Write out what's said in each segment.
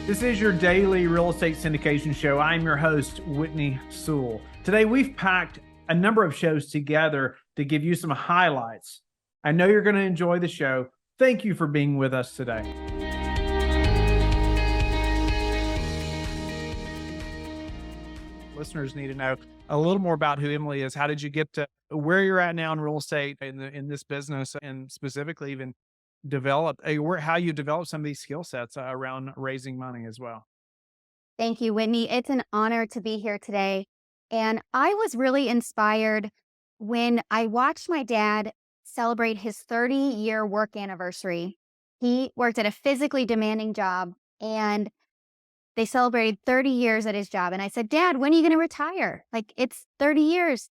This is your daily real estate syndication show. I'm your host, Whitney Sewell. Today, we've packed a number of shows together to give you some highlights. I know you're going to enjoy the show. Thank you for being with us today. Listeners need to know a little more about who Emily is. How did you get to where you're at now in real estate in this business, and specifically even how you develop some of these skill sets around raising money as well? Thank you, Whitney. It's an honor to be here today. And I was really inspired when I watched my dad celebrate his 30-year work anniversary. He worked at a physically demanding job and they celebrated 30 years at his job. And I said, Dad, when are you going to retire? Like, it's 30 years.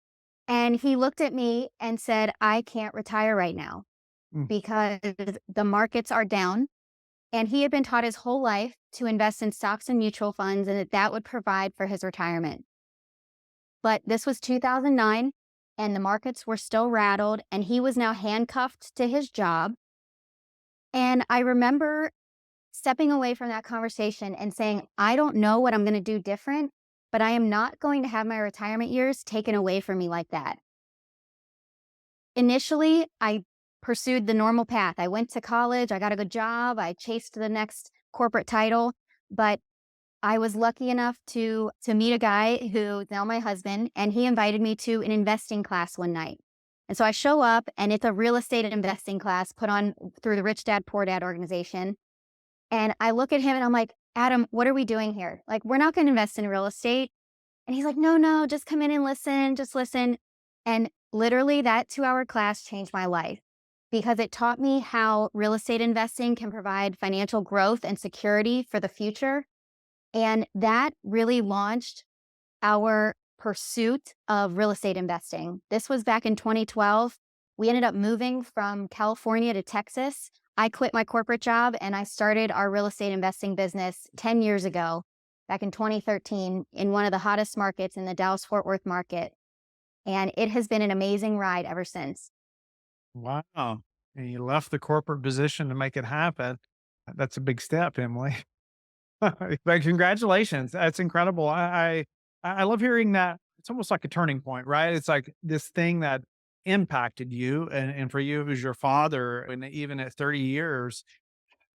And he looked at me and said, I can't retire right now Mm. because the markets are down. And he had been taught his whole life to invest in stocks and mutual funds and that would provide for his retirement. But this was 2009 and the markets were still rattled and he was now handcuffed to his job. And I remember stepping away from that conversation and saying, I don't know what I'm going to do different, but I am not going to have my retirement years taken away from me like that. Initially, I pursued the normal path. I went to college, I got a good job, I chased the next corporate title, but I was lucky enough to meet a guy who's now my husband, and he invited me to an investing class one night. And so I show up, and it's a real estate investing class put on through the Rich Dad Poor Dad organization. And I look at him and I'm like, Adam, what are we doing here? Like, we're not going to invest in real estate. And he's like, no, just come in and listen, just listen. And literally that 2-hour class changed my life because it taught me how real estate investing can provide financial growth and security for the future. And that really launched our pursuit of real estate investing. This was back in 2012. We ended up moving from California to Texas. I quit my corporate job and I started our real estate investing business 10 years ago, back in 2013, in one of the hottest markets in the Dallas-Fort Worth market. And it has been an amazing ride ever since. Wow. And you left the corporate position to make it happen. That's a big step, Emily. But congratulations. That's incredible. I love hearing that. It's almost like a turning point, right? It's like this thing that impacted you. And for you, it was your father. And even at 30 years,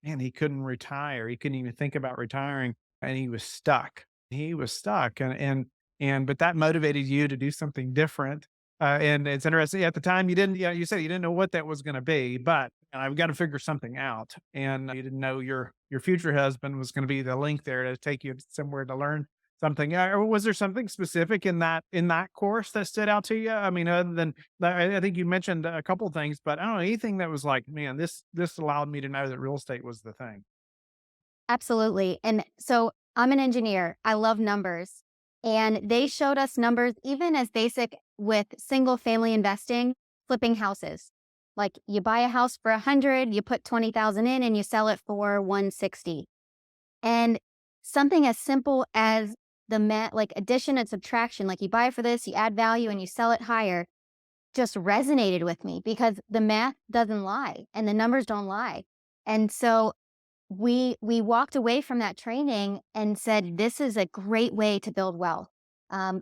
man, he couldn't retire. He couldn't even think about retiring. And he was stuck. He was stuck. But that motivated you to do something different. And it's interesting at the time you didn't, you said you didn't know what that was going to be, but I've got to figure something out. And you didn't know your future husband was going to be the link there to take you somewhere to learn something. Or was there something specific in that course that stood out to you? I mean, other than I think you mentioned a couple of things, but I don't know anything that was like, man, this allowed me to know that real estate was the thing. Absolutely. And so I'm an engineer. I love numbers. And they showed us numbers even as basic with single family investing, flipping houses. Like you buy a house for 100, you put 20,000 in and you sell it for 160. And something as simple as like addition and subtraction, like you buy for this, you add value and you sell it higher, just resonated with me because the math doesn't lie and the numbers don't lie. And so we walked away from that training and said, this is a great way to build wealth. I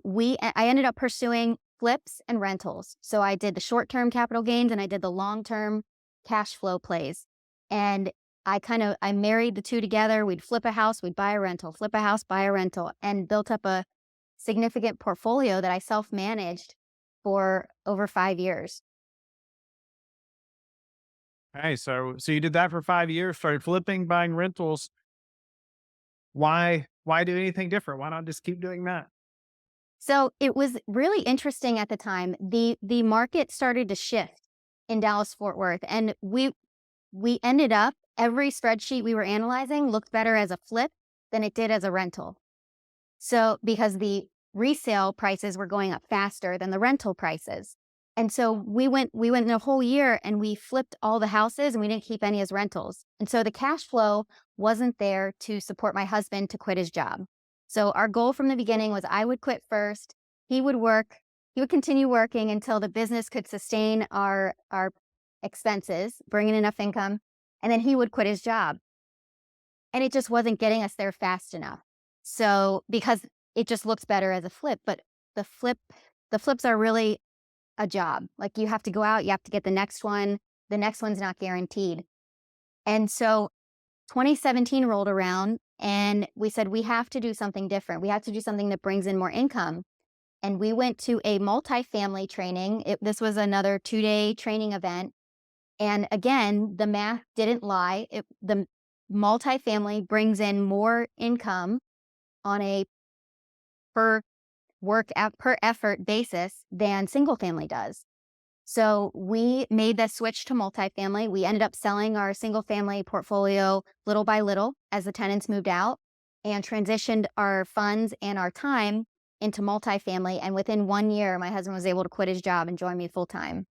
ended up pursuing flips and rentals. So I did the short-term capital gains and I did the long-term cash flow plays. And I married the two together. We'd flip a house, we'd buy a rental, flip a house, buy a rental, and built up a significant portfolio that I self-managed for over 5 years. Hey, so you did that for 5 years, started flipping, buying rentals. Why do anything different? Why not just keep doing that? So it was really interesting at the time. The market started to shift in Dallas Fort Worth, and we ended up every spreadsheet we were analyzing looked better as a flip than it did as a rental. So because the resale prices were going up faster than the rental prices. And so we went the whole year and we flipped all the houses and we didn't keep any as rentals. And so the cash flow wasn't there to support my husband to quit his job. So our goal from the beginning was I would quit first. He would continue working until the business could sustain our expenses, bring in enough income, and then he would quit his job. and it just wasn't getting us there fast enough. So because it just looks better as a flip, but the flip the flips are really a job. Like you have to go out, you have to get the next one. The next one's not guaranteed. And so 2017 rolled around and we said we have to do something different. We have to do something that brings in more income. And we went to a multifamily training. This was another 2-day training event. And again, the math didn't lie. The multifamily brings in more income on a per per effort basis than single family does. So we made the switch to multifamily. We ended up selling our single family portfolio little by little as the tenants moved out and transitioned our funds and our time into multifamily. And within 1 year, my husband was able to quit his job and join me full time.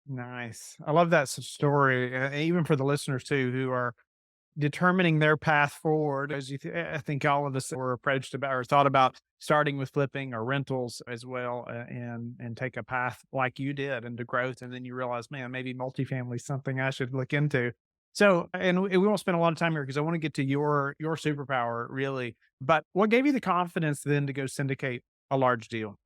Nice. I love that story, even for the listeners too, who are determining their path forward. As I think all of us were approached about or thought about starting with flipping or rentals as well, and take a path like you did into growth, and then you realize, man, maybe multifamily is something I should look into. So, and we won't spend a lot of time here because I want to get to your superpower really. But what gave you the confidence then to go syndicate a large deal?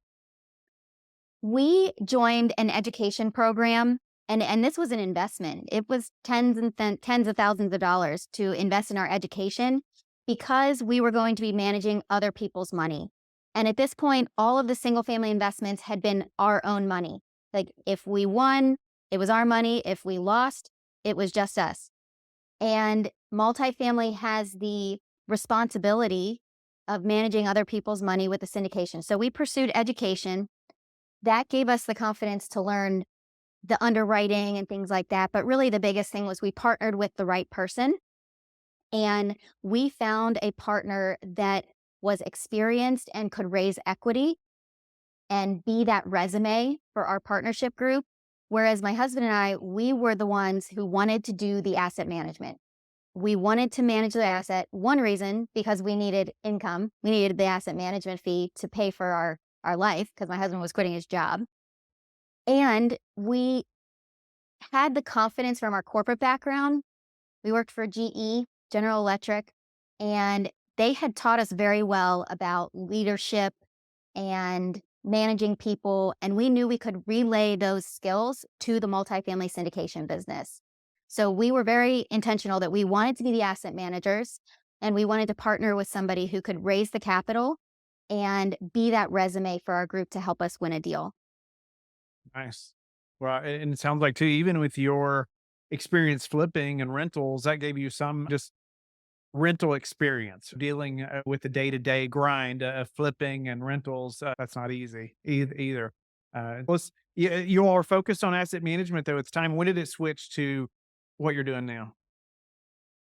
We joined an education program, and this was an investment. It was tens of thousands of dollars to invest in our education because we were going to be managing other people's money. And at this point, all of the single family investments had been our own money. Like if we won, it was our money. If we lost, it was just us. And multifamily has the responsibility of managing other people's money with the syndication. So we pursued education that gave us the confidence to learn the underwriting and things like that. But really, the biggest thing was we partnered with the right person and we found a partner that was experienced and could raise equity and be that resume for our partnership group. Whereas my husband and I, we were the ones who wanted to do the asset management. We wanted to manage the asset. One reason, because we needed income, we needed the asset management fee to pay for our life because my husband was quitting his job. And we had the confidence from our corporate background. We worked for GE, General Electric, and they had taught us very well about leadership and managing people. And we knew we could relay those skills to the multifamily syndication business. So we were very intentional that we wanted to be the asset managers and we wanted to partner with somebody who could raise the capital and be that resume for our group to help us win a deal. Nice. Well, and it sounds like too, even with your experience flipping and rentals, that gave you some just rental experience dealing with the day to day grind of flipping and rentals. That's not easy either. You all are focused on asset management though. It's time. When did it switch to what you're doing now?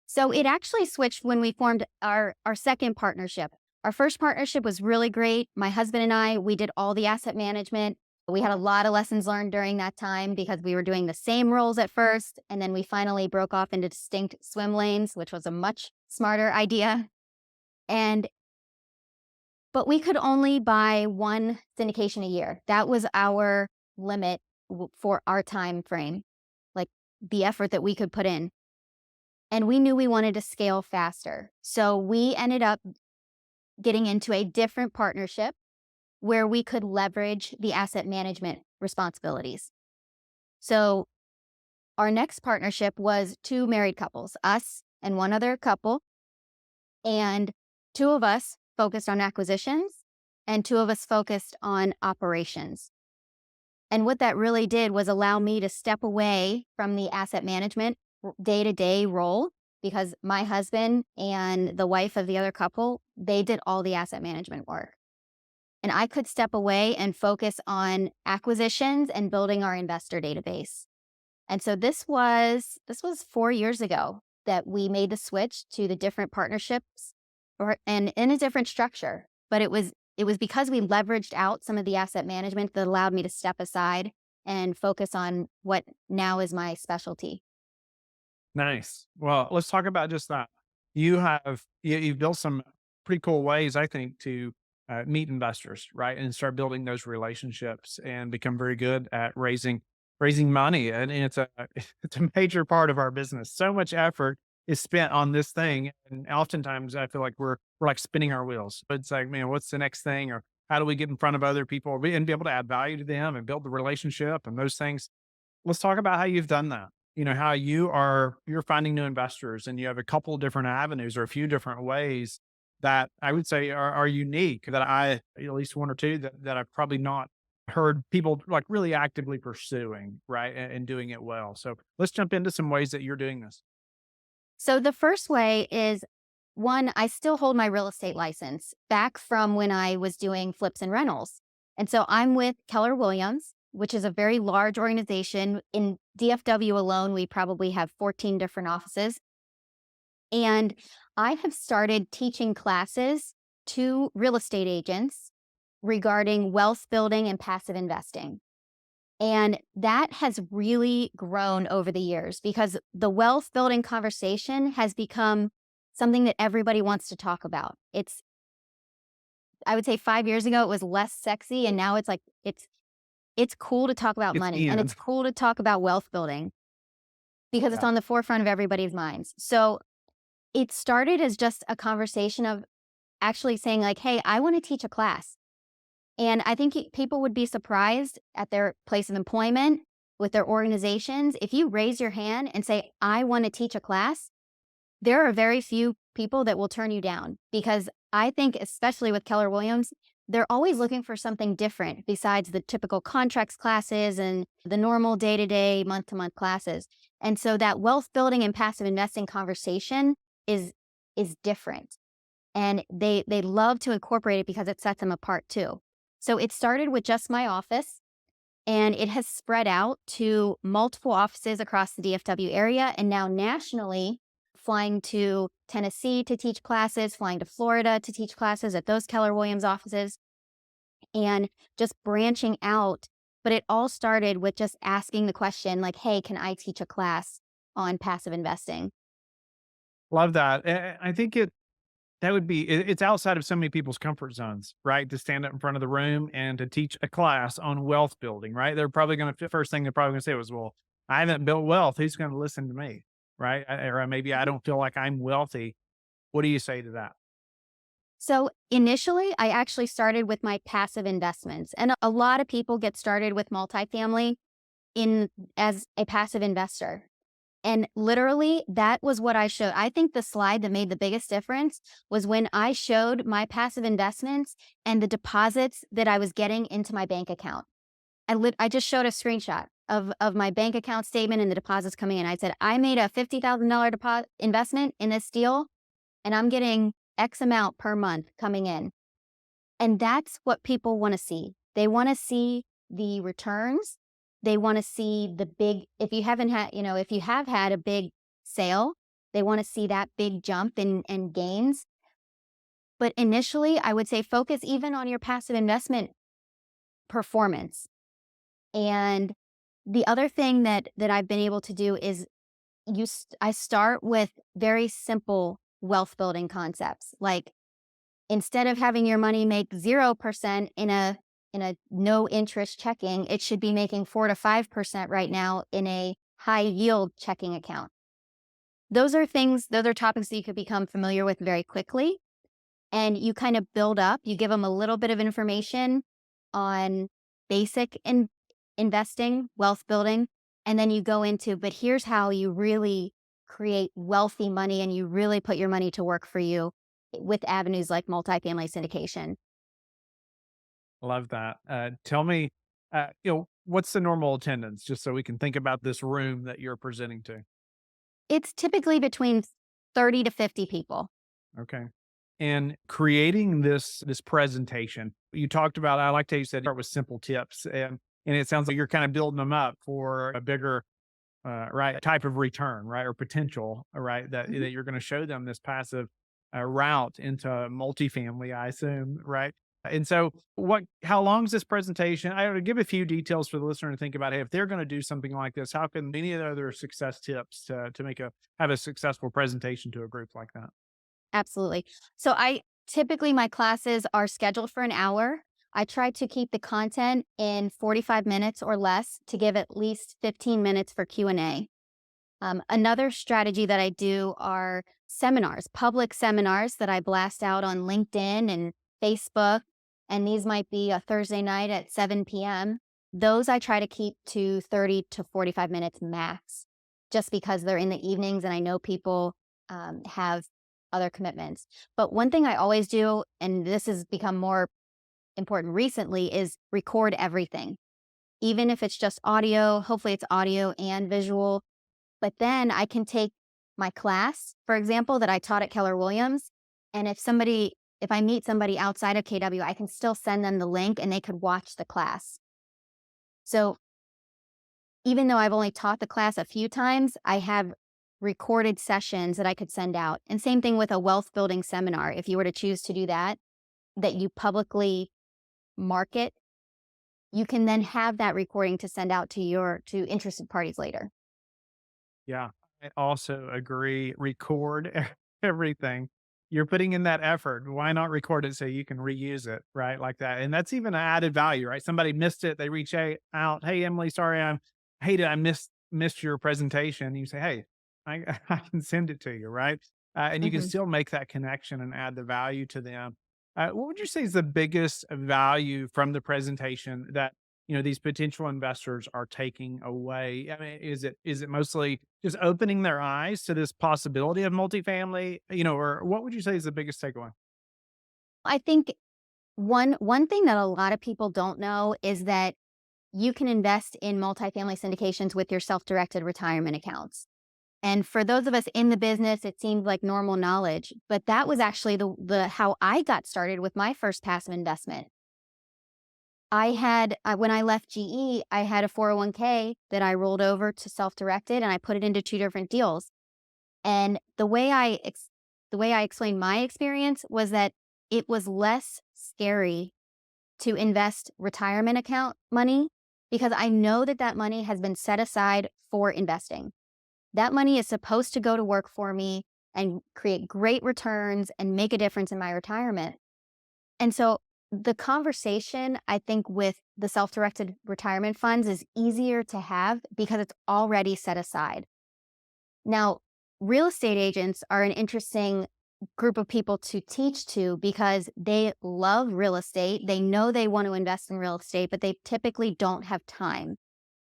So it actually switched when we formed our second partnership. Our first partnership was really great. My husband and I, we did all the asset management. We had a lot of lessons learned during that time because we were doing the same roles at first. And then we finally broke off into distinct swim lanes, which was a much smarter idea. And, but we could only buy one syndication a year. That was our limit for our time frame, like the effort that we could put in. And we knew we wanted to scale faster. So we ended up getting into a different partnership where we could leverage the asset management responsibilities. So our next partnership was two married couples, us and one other couple, and two of us focused on acquisitions and two of us focused on operations. And what that really did was allow me to step away from the asset management day to day role because my husband and the wife of the other couple, they did all the asset management work. And I could step away and focus on acquisitions and building our investor database. And so this was 4 years ago that we made the switch to the different partnerships and in a different structure. But it was because we leveraged out some of the asset management that allowed me to step aside and focus on what now is my specialty. Nice. Well, let's talk about just that. You've built some pretty cool ways, I think, to meet investors, right, and start building those relationships and become very good at raising money. And it's a it's a major part of our business. So much effort is spent on this thing. And oftentimes I feel like we're like spinning our wheels. It's like, man, what's the next thing? Or how do we get in front of other people and be able to add value to them and build the relationship and those things? Let's talk about how you've done that. How you're finding new investors and you have a couple of different avenues or a few different ways that I would say are unique that at least one or two that I've probably not heard people like really actively pursuing, right? And doing it well. So let's jump into some ways that you're doing this. So the first way is one, I still hold my real estate license back from when I was doing flips and rentals. And so I'm with Keller Williams, which is a very large organization. In DFW alone, we probably have 14 different offices. And I have started teaching classes to real estate agents regarding wealth building and passive investing. And that has really grown over the years because the wealth building conversation has become something that everybody wants to talk about. I would say 5 years ago, it was less sexy. And now it's like, it's cool to talk about It's money and in. it's cool to talk about wealth building because it's Yeah. on the forefront of everybody's minds. So it started as just a conversation of actually saying, like, hey, I want to teach a class. And I think people would be surprised at their place of employment with their organizations. If you raise your hand and say, I want to teach a class, there are very few people that will turn you down because I think, especially with Keller Williams, they're always looking for something different besides the typical contracts classes and the normal day to day, month to month classes. And so that wealth building and passive investing conversation is is different. And they love to incorporate it because it sets them apart too. So it started with just my office and it has spread out to multiple offices across the DFW area and now nationally, flying to Tennessee to teach classes, flying to Florida to teach classes at those Keller Williams offices, and just branching out. But it all started with just asking the question, like, hey, can I teach a class on passive investing? Love that. I think that would be it's outside of so many people's comfort zones, right? To stand up in front of the room and to teach a class on wealth building, right? They're probably going to first thing they're probably going to say was, "Well, I haven't built wealth. Who's going to listen to me?" Right? Or maybe I Mhm. don't feel like I'm wealthy. What do you say to that? So initially, I actually started with my passive investments. And a lot of people get started with multifamily in as a passive investor. And literally, that was what I showed. I think the slide that made the biggest difference was when I showed my passive investments and the deposits that I was getting into my bank account. I just showed a screenshot of my bank account statement and the deposits coming in. I said, I made a $50,000 deposit investment in this deal, and I'm getting X amount per month coming in. And that's what people want to see. They want to see the returns. They want to see the big, if you haven't had, if you have had a big sale, they want to see that big jump in gains. But initially, I would say focus even on your passive investment performance. And the other thing that I've been able to do is I start with very simple wealth building concepts. Like instead of having your money make 0% in a no interest checking, it should be making 4 to 5% right now in a high yield checking account. Those are topics that you could become familiar with very quickly and you kind of build up, you give them a little bit of information on basic investing, wealth building, and then you go into, but here's how you really create wealthy money and you really put your money to work for you with avenues like multifamily syndication. Love that. Tell me, what's the normal attendance, just so we can think about this room that you're presenting to. It's typically between 30 to 50 people. Okay. And creating this presentation, you talked about. I liked how you said start with simple tips, and it sounds like you're kind of building them up for a bigger right type of return, right, or potential, right, Mhm. that you're going to show them this passive route into multifamily, I assume, right? And so, how long is this presentation? I would give a few details for the listener to think about. Hey, if they're going to do something like this, how can any other success tips to make a have a successful presentation to a group like that? Absolutely. So I typically my classes are scheduled for an hour. I try to keep the content in 45 minutes or less to give at least 15 minutes for Q&A. Another strategy that I do are seminars, public seminars that I blast out on LinkedIn and Facebook. And these might be a Thursday night at 7 p.m. Those I try to keep to 30 to 45 minutes max, just because they're in the evenings and I know people have other commitments. But one thing I always do, and this has become more important recently, is record everything. Even if it's just audio, hopefully it's audio and visual, but then I can take my class, for example, that I taught at Keller Williams, and if I meet somebody outside of KW, I can still send them the link and they could watch the class. So even though I've only taught the class a few times, I have recorded sessions that I could send out. And same thing with a wealth building seminar. If you were to choose to do that, that you publicly market, you can then have that recording to send out to interested parties later. Yeah, I also agree. Record everything. You're putting in that effort. Why not record it so you can reuse it, right? Like that. And that's even an added value, right? Somebody missed it. They reach out. Hey, Emily, sorry, I missed your presentation. You say, hey, I can send it to you, right? And you can Mhm. still make that connection and add the value to them. What would you say is the biggest value from the presentation that these potential investors are taking away? I mean, is it mostly just opening their eyes to this possibility of multifamily, or what would you say is the biggest takeaway? I think one thing that a lot of people don't know is that you can invest in multifamily syndications with your self-directed retirement accounts. And for those of us in the business, it seems like normal knowledge, but that was actually the how I got started with my first passive investment. When I left GE, I had a 401k that I rolled over to self-directed and I put it into two different deals. And the way I explained my experience was that it was less scary to invest retirement account money because I know that that money has been set aside for investing. That money is supposed to go to work for me and create great returns and make a difference in my retirement. And so the conversation, I think, with the self directed retirement funds is easier to have because it's already set aside. Now, real estate agents are an interesting group of people to teach to because they love real estate. They know they want to invest in real estate, but they typically don't have time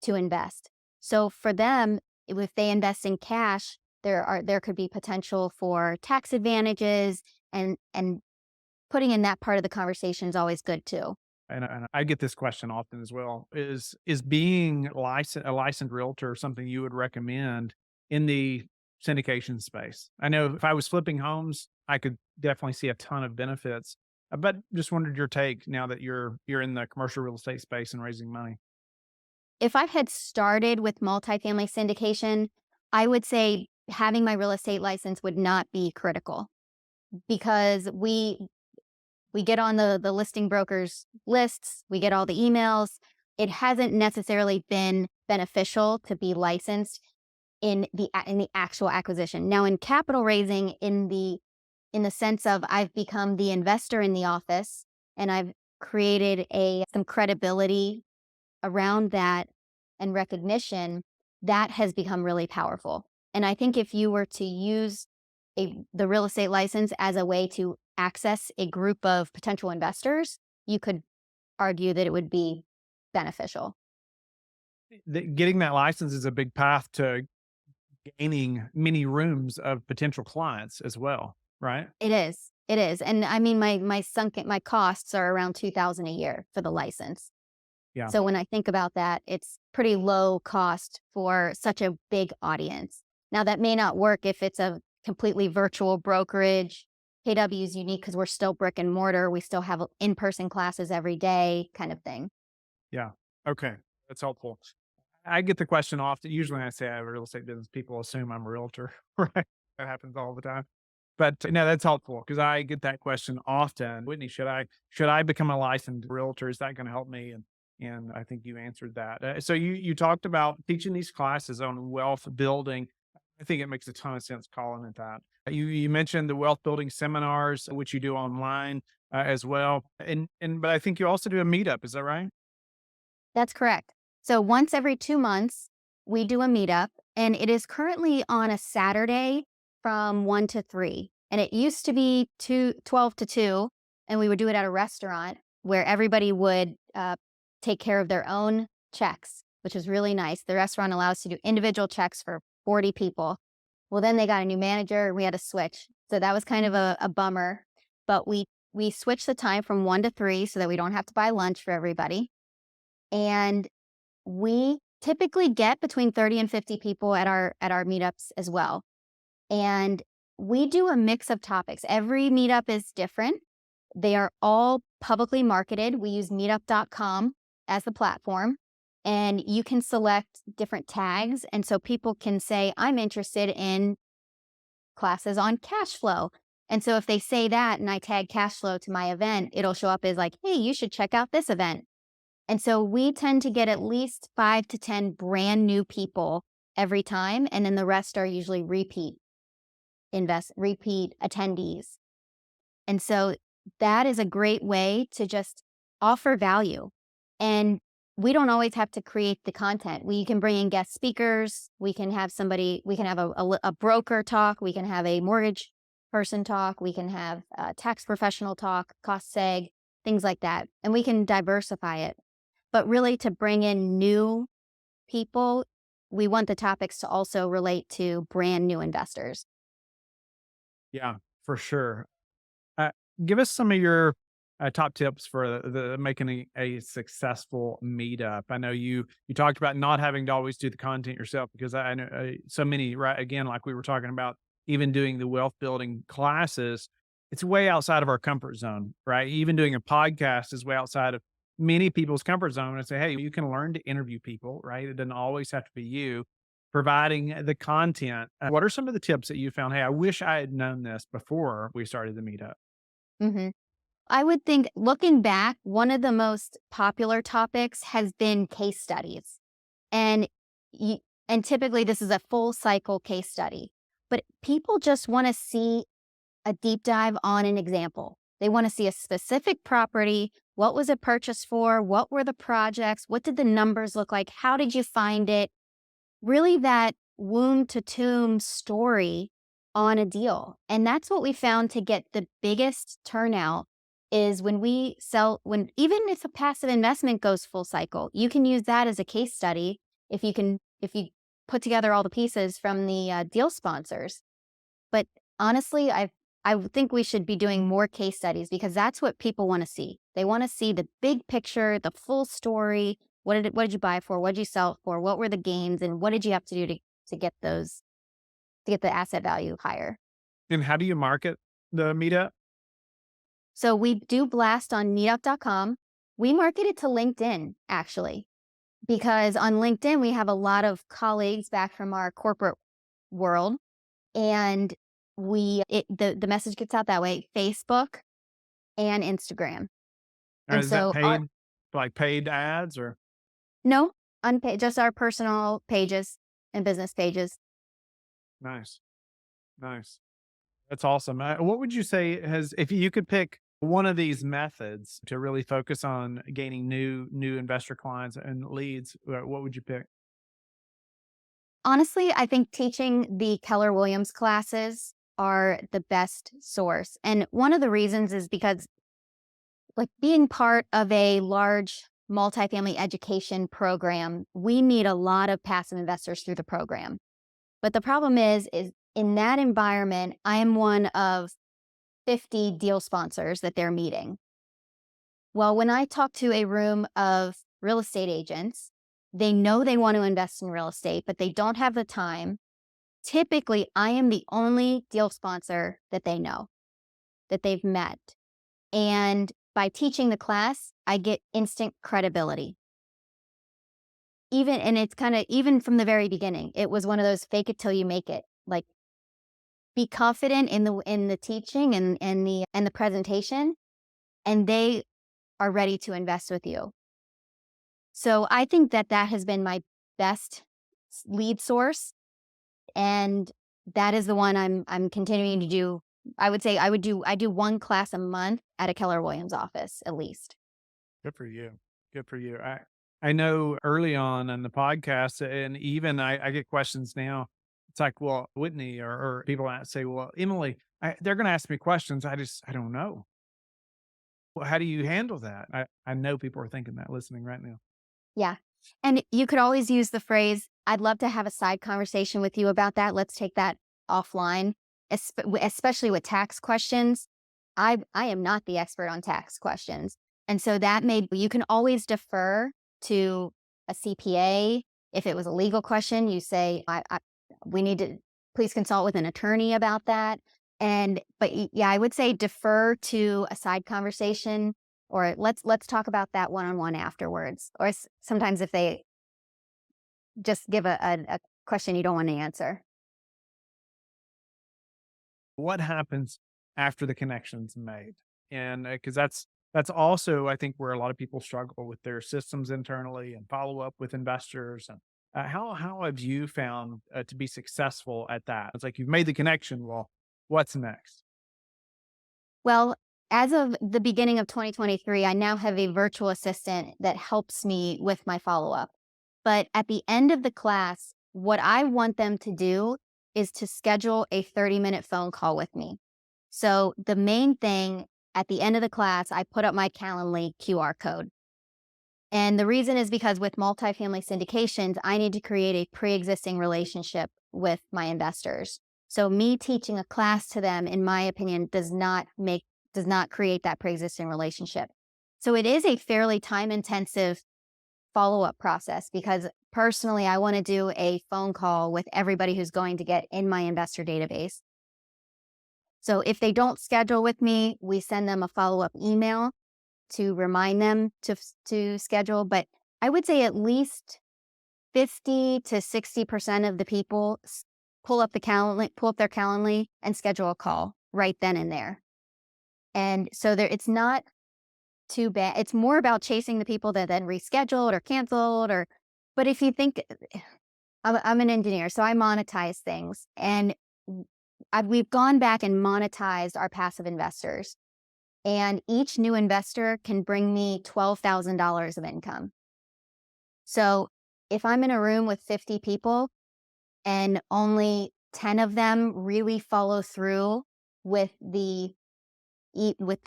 to invest. So for them, if they invest in cash, there could be potential for tax advantages and putting in that part of the conversation is always good too. And I get this question often as well. Is being a licensed realtor something you would recommend in the syndication space? I know if I was flipping homes, I could definitely see a ton of benefits. But just wondered your take now that you're in the commercial real estate space and raising money. If I had started with multifamily syndication, I would say having my real estate license would not be critical because we get on the listing brokers lists, we get all the emails. It hasn't necessarily been beneficial to be licensed in the actual acquisition. Now in capital raising in the sense of I've become the investor in the office and I've created a some credibility around that and recognition, that has become really powerful. And I think if you were to use the real estate license as a way to access a group of potential investors, you could argue that it would be beneficial. Getting that license is a big path to gaining many rooms of potential clients as well, right? It is. It is. And I mean my costs are around 2,000 a year for the license. Yeah. So when I think about that, it's pretty low cost for such a big audience. Now that may not work if it's a completely virtual brokerage. KW is unique because we're still brick and mortar. We still have in-person classes every day kind of thing. Yeah. Okay. That's helpful. I get the question often. Usually, when I say I have a real estate business, people assume I'm a realtor, right? That happens all the time. But no, that's helpful because I get that question often. Whitney, should I become a licensed realtor? Is that going to help me? And I think you answered that. So you talked about teaching these classes on wealth building. I think it makes a ton of sense calling it that. You mentioned the wealth building seminars, which you do online as well, but I think you also do a meetup. Is that right? That's correct. So once every 2 months, we do a meetup and it is currently on a Saturday from 1 to 3. And it used to be 12 to 2, and we would do it at a restaurant where everybody would take care of their own checks, which is really nice. The restaurant allows to do individual checks for 40 people. Well, then they got a new manager and we had to switch. So that was kind of a bummer. But we switched the time from 1 to 3 so that we don't have to buy lunch for everybody. And we typically get between 30 and 50 people at our meetups as well. And we do a mix of topics. Every meetup is different. They are all publicly marketed. We use meetup.com as the platform, and you can select different tags. And so people can say, I'm interested in classes on cash flow. And so if they say that and I tag cash flow to my event, it'll show up as like, hey, you should check out this event. And so we tend to get at least 5 to 10 brand new people every time. And then the rest are usually repeat attendees. And so that is a great way to just offer value. And we don't always have to create the content. We can bring in guest speakers. We can have a broker talk. We can have a mortgage person talk. We can have a tax professional talk, cost seg, things like that. And we can diversify it. But really, to bring in new people, we want the topics to also relate to brand new investors. Yeah, for sure. Uh, Give us some of your top tips for the making a successful meetup. I know you talked about not having to always do the content yourself because I know so many, right? Again, like we were talking about, even doing the wealth building classes, it's way outside of our comfort zone, right? Even doing a podcast is way outside of many people's comfort zone. And say, hey, you can learn to interview people, right? It doesn't always have to be you providing the content. What are some of the tips that you found? Hey, I wish I had known this before we started the meetup. Mhm. I would think looking back, one of the most popular topics has been case studies. And you, and typically this is a full cycle case study. But people just want to see a deep dive on an example. They want to see a specific property. What was it purchased for? What were the projects? What did the numbers look like? How did you find it? Really that womb to tomb story on a deal. And that's what we found to get the biggest turnout is when even if a passive investment goes full cycle, you can use that as a case study if you put together all the pieces from the deal sponsors. But honestly, I would think we should be doing more case studies because that's what people want to see. They want to see the big picture, the full story. What did you buy for? What did you sell it for? What were the gains? And what did you have to do to get to get the asset value higher? And how do you market the meetup? So we do blast on meetup.com. We market it to LinkedIn actually, because on LinkedIn we have a lot of colleagues back from our corporate world, and the message gets out that way, Facebook and Instagram. And Is that so our paid, like paid ads or no, unpaid, just our personal pages and business pages. nice, nice. That's awesome. What would you say has, if you could pick one of these methods to really focus on gaining new investor clients and leads, what would you pick? Honestly, I think teaching the Keller Williams classes are the best source. And one of the reasons is because like being part of a large multifamily education program, we meet a lot of passive investors through the program. But the problem is in that environment, I am one of 50 deal sponsors that they're meeting. Well, when I talk to a room of real estate agents, they know they want to invest in real estate, but they don't have the time. Typically, I am the only deal sponsor that they know, that they've met. And by teaching the class, I get instant credibility. And it's kind of even from the very beginning, it was one of those fake it till you make it. Like be confident in the teaching and the presentation, and they are ready to invest with you. So I think that has been my best lead source, and that is the one I'm continuing to do. I would say I do one class a month at a Keller Williams office at least. Good for you. Good for you. I know early on in the podcast, and even I get questions now. It's like, well, Whitney, or people say, well, Emily, they're going to ask me questions. I don't know. Well, how do you handle that? I know people are thinking that listening right now. Yeah. And you could always use the phrase, I'd love to have a side conversation with you about that. Let's take that offline, especially with tax questions. I am not the expert on tax questions. And so that made you can always defer to a CPA. If it was a legal question, you say, we need to please consult with an attorney about that. Yeah, I would say defer to a side conversation, or let's talk about that one-on-one afterwards. Or sometimes if they just give a question you don't want to answer. What happens after the connection's made? And because that's also, I think, where a lot of people struggle with their systems internally and follow up with investors. And how have you found to be successful at that? It's like you've made the connection. Well, what's next? Well, as of the beginning of 2023, I now have a virtual assistant that helps me with my follow-up. But at the end of the class, what I want them to do is to schedule a 30-minute phone call with me. So the main thing at the end of the class, I put up my Calendly QR code. And the reason is because with multifamily syndications, I need to create a pre-existing relationship with my investors. So me teaching a class to them, in my opinion, does not create that pre-existing relationship. So it is a fairly time intensive follow-up process because personally, I want to do a phone call with everybody who's going to get in my investor database. So if they don't schedule with me, we send them a follow-up email to remind them to schedule. But I would say at least 50 to 60% of the people pull up their Calendly and schedule a call right then and there. And so it's not too bad. It's more about chasing the people that then rescheduled or canceled. But if you think, I'm an engineer, so I monetize things, and we've gone back and monetized our passive investors, and each new investor can bring me $12,000 of income. So if I'm in a room with 50 people and only 10 of them really follow through with the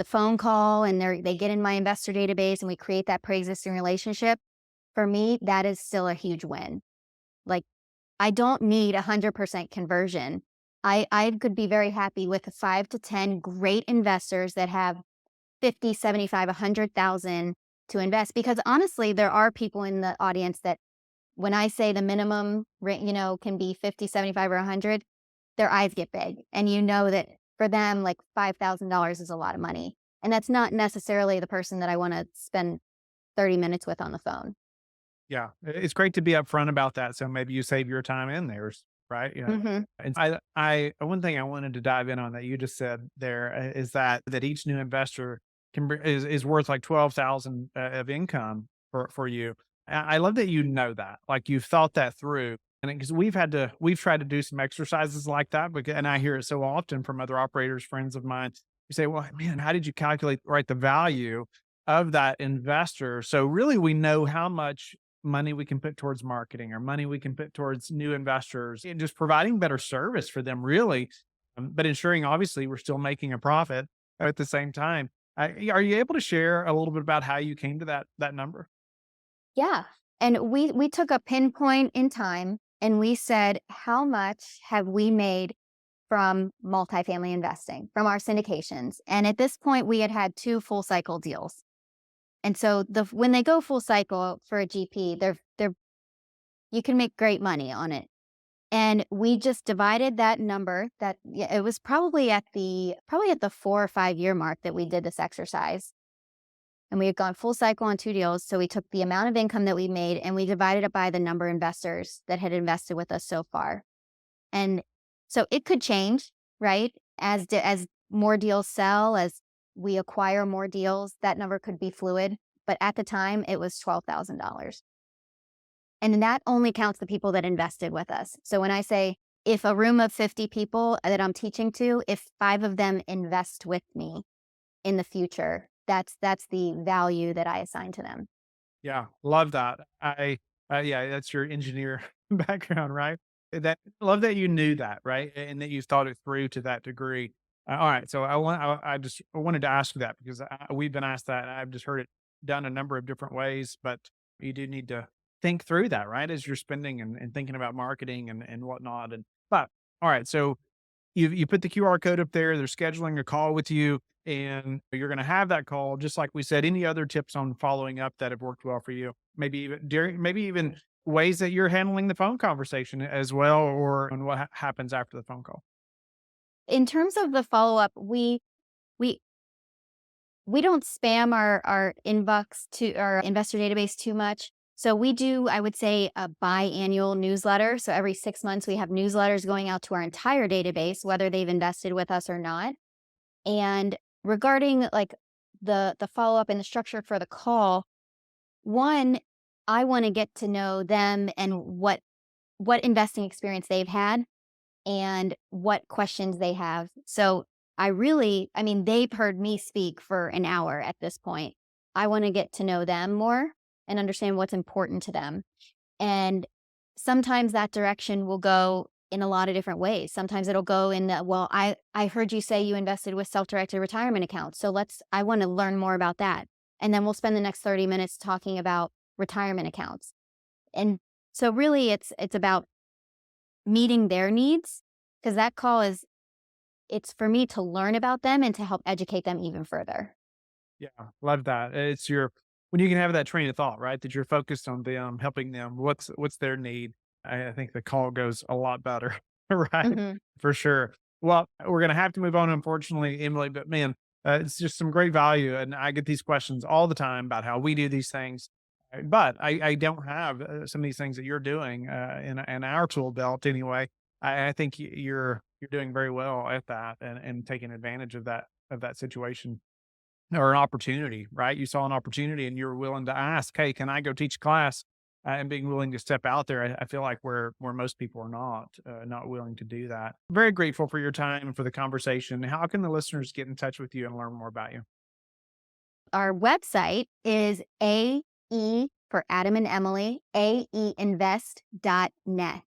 phone call, and they get in my investor database and we create that pre-existing relationship, for me, that is still a huge win. Like, I don't need 100% conversion. I could be very happy with 5 to 10 great investors that have 50, 75, 100,000 to invest, because honestly, there are people in the audience that when I say the minimum rate, can be 50, 75, or 100, their eyes get big. And you know that for them, like $5,000 is a lot of money. And that's not necessarily the person that I want to spend 30 minutes with on the phone. Yeah, it's great to be upfront about that. So maybe you save your time and theirs, right? Hmm. And one thing I wanted to dive in on that you just said there is that each new investor is worth like 12,000 of income for you. I love that you know that, like you've thought that through, and because we've tried to do some exercises like that, and I hear it so often from other operators, friends of mine. You say, well, man, how did you calculate the value of that investor? So really, we know how much money we can put towards marketing or money we can put towards new investors and just providing better service for them, really, but ensuring obviously we're still making a profit at the same time. Are you able to share a little bit about how you came to that number? Yeah. And we took a pinpoint in time and we said, how much have we made from multifamily investing, from our syndications? And at this point, we had had 2 full cycle deals. And so when they go full cycle for a GP, they're you can make great money on it. And we just divided that number. That Yeah, it was probably at the 4 or 5 year mark that we did this exercise. And we had gone full cycle on 2 deals. So we took the amount of income that we made and we divided it by the number of investors that had invested with us so far. And so it could change, right? As more deals sell, as we acquire more deals, that number could be fluid. But at the time, it was $12,000. And that only counts the people that invested with us. So when I say, if a room of 50 people that I'm teaching to, if 5 of them invest with me in the future, that's the value that I assign to them. Yeah, love that. Yeah, that's your engineer background, right? That love that you knew that, right? And that you thought it through to that degree. All right, so I wanted to ask you that because we've been asked that. And I've just heard it done a number of different ways, but you do need to think through that, right? As you're spending and thinking about marketing and whatnot. And but all right, so you put the QR code up there. They're scheduling a call with you, and you're going to have that call. Just like we said, any other tips on following up that have worked well for you? Maybe even ways that you're handling the phone conversation as well, or on what happens after the phone call. In terms of the follow-up, we we don't spam our inbox to our investor database too much. So we do, I would say, a biannual newsletter. So every 6 months, we have newsletters going out to our entire database, whether they've invested with us or not. And regarding like the follow up and the structure for the call, one, I want to get to know them and what investing experience they've had and what questions they have. So I mean, they've heard me speak for an hour at this point. I want to get to know them more and understand what's important to them. And sometimes that direction will go in a lot of different ways. Sometimes it'll go in the, well, I heard you say you invested with self-directed retirement accounts. So I want to learn more about that. And then we'll spend the next 30 minutes talking about retirement accounts. And so really it's about meeting their needs because that call is it's for me to learn about them and to help educate them even further. Yeah, love that. It's your when you can have that train of thought, right? That you're focused on them, helping them. What's their need? I think the call goes a lot better, right? Mhm. For sure. Well, we're gonna have to move on, unfortunately, Emily. But man, it's just some great value, and I get these questions all the time about how we do these things. But I don't have some of these things that you're doing in our tool belt anyway. I think you're doing very well at that and taking advantage of that situation or an opportunity, right? You saw an opportunity and you were willing to ask, "Hey, can I go teach a class?" And being willing to step out there. I feel like where most people are not willing to do that. Very grateful for your time and for the conversation. How can the listeners get in touch with you and learn more about you? Our website is AE for Adam and Emily, aeinvest.net.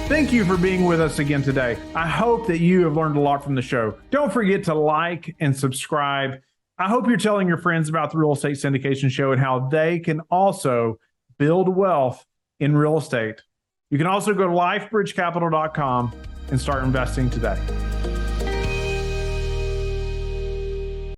Thank you for being with us again today. I hope that you have learned a lot from the show. Don't forget to like and subscribe. I hope you're telling your friends about the Real Estate Syndication Show and how they can also build wealth in real estate. You can also go to lifebridgecapital.com and start investing today.